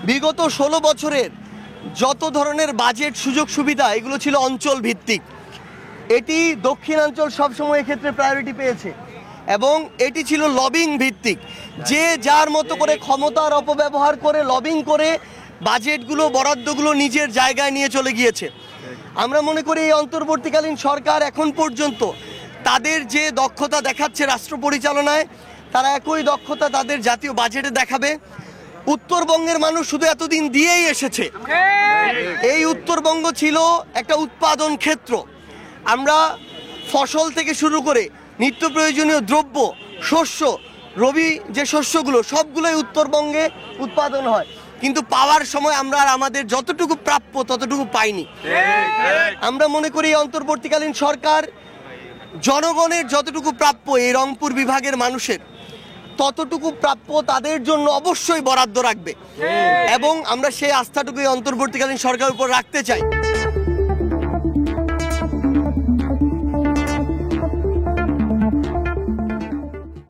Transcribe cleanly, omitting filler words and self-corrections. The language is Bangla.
বিগত 16 বছরের যত ধরনের বাজেট সুযোগ সুবিধা এগুলো ছিল অঞ্চল ভিত্তিক। এটি দক্ষিণাঞ্চল সবসময় এক্ষেত্রে প্রায়োরিটি পেয়েছে এবং এটি ছিল লবিং ভিত্তিক। যে যার মতো করে ক্ষমতার অপব্যবহার করে লবিং করে বাজেটগুলো বরাদ্দগুলো নিজের জায়গায় নিয়ে চলে গিয়েছে। আমরা মনে করি এই অন্তর্বর্তীকালীন সরকার এখন পর্যন্ত তাদের যে দক্ষতা দেখাচ্ছে রাষ্ট্র পরিচালনায়, তারা একই দক্ষতা তাদের জাতীয় বাজেটে দেখাবে। উত্তরবঙ্গের মানুষ শুধু এতদিন দিয়েই এসেছে। এই উত্তরবঙ্গ ছিল একটা উৎপাদন ক্ষেত্র। আমরা ফসল থেকে শুরু করে নিত্য প্রয়োজনীয় দ্রব্য, শস্য, রবি যে শস্যগুলো সবগুলোই উত্তরবঙ্গে উৎপাদন হয়, কিন্তু পাওয়ার সময় আমরা আর আমাদের যতটুকু প্রাপ্য ততটুকু পাইনি। আমরা মনে করি এই অন্তর্বর্তীকালীন সরকার জনগণের যতটুকু প্রাপ্য এই রংপুর বিভাগের মানুষের ততটুকু প্রাপ্য তাদের জন্য অবশ্যই বরাদ্দ রাখবে এবং আমরা সেই আস্থাটুকু এই অন্তর্বর্তীকালীন সরকারের উপর রাখতে চাই।